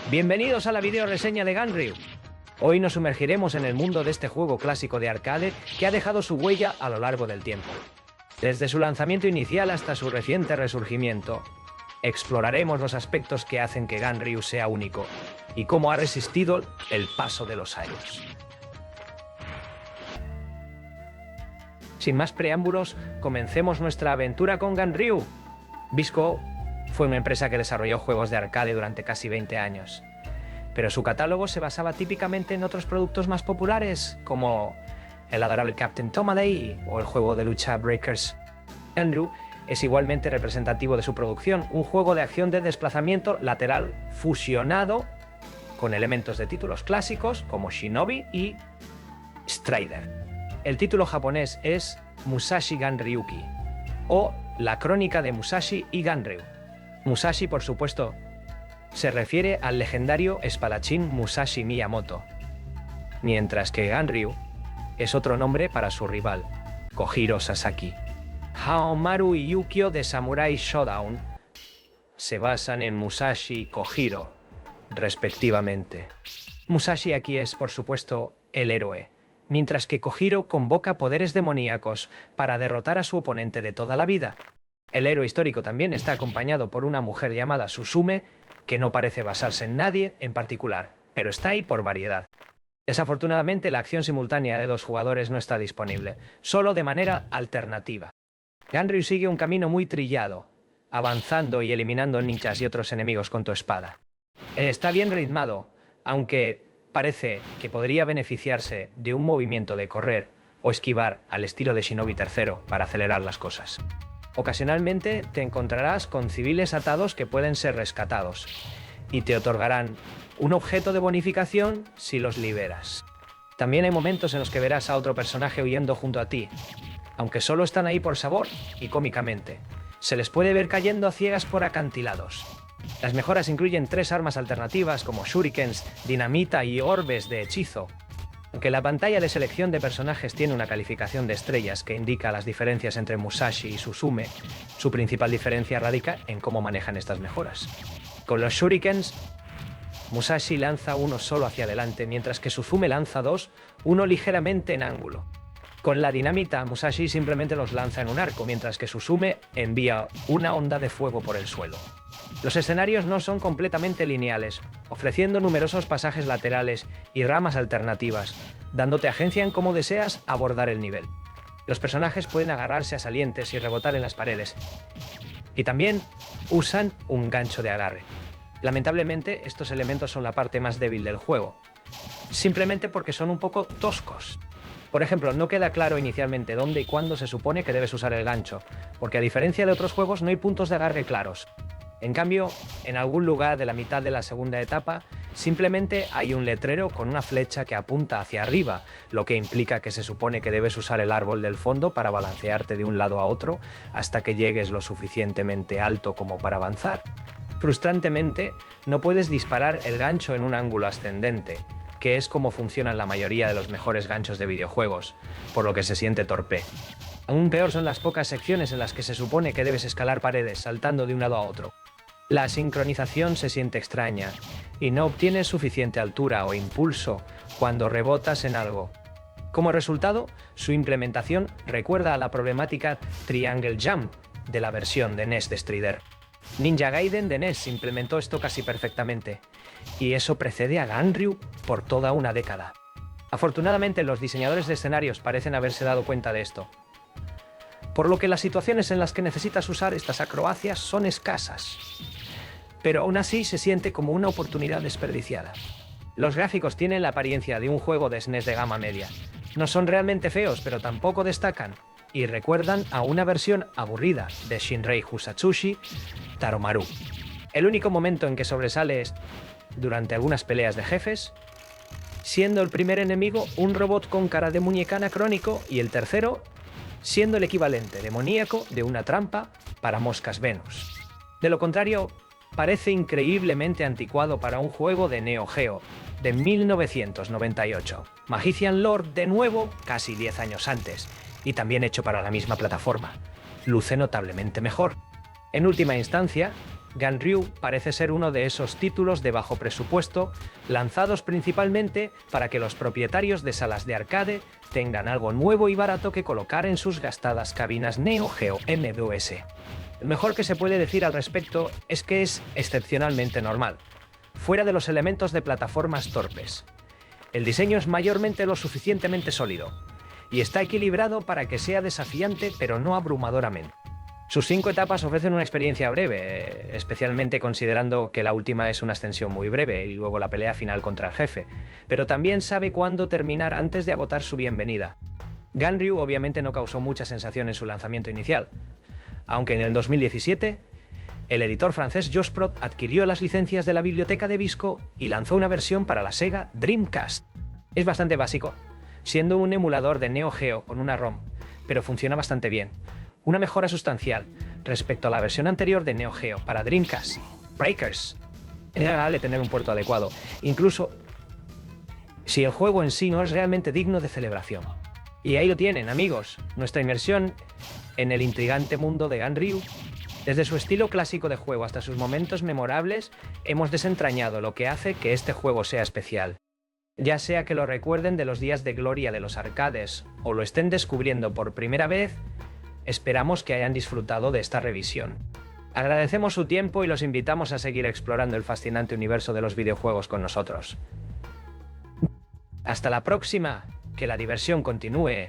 Bienvenidos a la video reseña de Ganryu. Hoy nos sumergiremos en el mundo de este juego clásico de arcade que ha dejado su huella a lo largo del tiempo. Desde su lanzamiento inicial hasta su reciente resurgimiento, exploraremos los aspectos que hacen que Ganryu sea único y cómo ha resistido el paso de los años. Sin más preámbulos, comencemos nuestra aventura con Ganryu. Visco fue una empresa que desarrolló juegos de arcade durante casi 20 años, pero su catálogo se basaba típicamente en otros productos más populares, como el adorable Captain Tomaday o el juego de lucha Breakers. Ganryu es igualmente representativo de su producción, un juego de acción de desplazamiento lateral fusionado con elementos de títulos clásicos como Shinobi y Strider. El título japonés es Musashi Ganryuki, o La crónica de Musashi y Ganryu. Musashi, por supuesto, se refiere al legendario espadachín Musashi Miyamoto, mientras que Ganryu es otro nombre para su rival, Kojiro Sasaki. Haomaru y Yukio de Samurai Shodown se basan en Musashi y Kojiro, respectivamente. Musashi aquí es, por supuesto, el héroe, mientras que Kojiro convoca poderes demoníacos para derrotar a su oponente de toda la vida. El héroe histórico también está acompañado por una mujer llamada Suzume, que no parece basarse en nadie en particular, pero está ahí por variedad. Desafortunadamente, la acción simultánea de dos jugadores no está disponible, solo de manera alternativa. Ganryu sigue un camino muy trillado, avanzando y eliminando ninjas y otros enemigos con tu espada. Está bien ritmado, aunque parece que podría beneficiarse de un movimiento de correr o esquivar al estilo de Shinobi 3 para acelerar las cosas. Ocasionalmente te encontrarás con civiles atados que pueden ser rescatados y te otorgarán un objeto de bonificación si los liberas. También hay momentos en los que verás a otro personaje huyendo junto a ti, aunque solo están ahí por sabor y cómicamente. Se les puede ver cayendo a ciegas por acantilados. Las mejoras incluyen 3 armas alternativas como shurikens, dinamita y orbes de hechizo. Aunque la pantalla de selección de personajes tiene una calificación de estrellas que indica las diferencias entre Musashi y Suzume, su principal diferencia radica en cómo manejan estas mejoras. Con los shurikens, Musashi lanza uno solo hacia adelante, mientras que Suzume lanza 2, uno ligeramente en ángulo. Con la dinamita, Musashi simplemente los lanza en un arco, mientras que Suzume envía una onda de fuego por el suelo. Los escenarios no son completamente lineales, ofreciendo numerosos pasajes laterales y ramas alternativas, dándote agencia en cómo deseas abordar el nivel. Los personajes pueden agarrarse a salientes y rebotar en las paredes, y también usan un gancho de agarre. Lamentablemente, estos elementos son la parte más débil del juego, simplemente porque son un poco toscos. Por ejemplo, no queda claro inicialmente dónde y cuándo se supone que debes usar el gancho, porque a diferencia de otros juegos no hay puntos de agarre claros. En cambio, en algún lugar de la mitad de la segunda etapa, simplemente hay un letrero con una flecha que apunta hacia arriba, lo que implica que se supone que debes usar el árbol del fondo para balancearte de un lado a otro hasta que llegues lo suficientemente alto como para avanzar. Frustrantemente, no puedes disparar el gancho en un ángulo ascendente, que es como funcionan la mayoría de los mejores ganchos de videojuegos, por lo que se siente torpe. Aún peor son las pocas secciones en las que se supone que debes escalar paredes saltando de un lado a otro. La sincronización se siente extraña, y no obtienes suficiente altura o impulso cuando rebotas en algo. Como resultado, su implementación recuerda a la problemática Triangle Jump de la versión de NES de Strider. Ninja Gaiden de NES implementó esto casi perfectamente, y eso precede a Ganryu por toda una década. Afortunadamente, los diseñadores de escenarios parecen haberse dado cuenta de esto, por lo que las situaciones en las que necesitas usar estas acrobacias son escasas, pero aún así se siente como una oportunidad desperdiciada. Los gráficos tienen la apariencia de un juego de SNES de gama media. No son realmente feos, pero tampoco destacan, y recuerdan a una versión aburrida de Shinrei Husatsushi Taromaru. El único momento en que sobresale es durante algunas peleas de jefes, siendo el primer enemigo un robot con cara de muñeca anacrónico y el tercero siendo el equivalente demoníaco de una trampa para moscas Venus. De lo contrario, parece increíblemente anticuado para un juego de Neo Geo de 1998. Magician Lord, de nuevo, casi 10 años antes, y también hecho para la misma plataforma. Luce notablemente mejor. En última instancia, Ganryu parece ser uno de esos títulos de bajo presupuesto, lanzados principalmente para que los propietarios de salas de arcade tengan algo nuevo y barato que colocar en sus gastadas cabinas Neo Geo MVS. Lo mejor que se puede decir al respecto es que es excepcionalmente normal, fuera de los elementos de plataformas torpes. El diseño es mayormente lo suficientemente sólido, y está equilibrado para que sea desafiante pero no abrumadoramente. Sus 5 etapas ofrecen una experiencia breve, especialmente considerando que la última es una extensión muy breve y luego la pelea final contra el jefe, pero también sabe cuándo terminar antes de agotar su bienvenida. Ganryu obviamente no causó mucha sensación en su lanzamiento inicial, aunque en el 2017 el editor francés Josprot adquirió las licencias de la biblioteca de Visco y lanzó una versión para la Sega Dreamcast. Es bastante básico, siendo un emulador de Neo Geo con una ROM, pero funciona bastante bien. Una mejora sustancial respecto a la versión anterior de Neo Geo para Dreamcast, Breakers. Es agradable tener un puerto adecuado, incluso si el juego en sí no es realmente digno de celebración. Y ahí lo tienen, amigos, nuestra inmersión en el intrigante mundo de Ganryu. Desde su estilo clásico de juego hasta sus momentos memorables, hemos desentrañado lo que hace que este juego sea especial. Ya sea que lo recuerden de los días de gloria de los arcades o lo estén descubriendo por primera vez, esperamos que hayan disfrutado de esta revisión. Agradecemos su tiempo y los invitamos a seguir explorando el fascinante universo de los videojuegos con nosotros. Hasta la próxima, que la diversión continúe.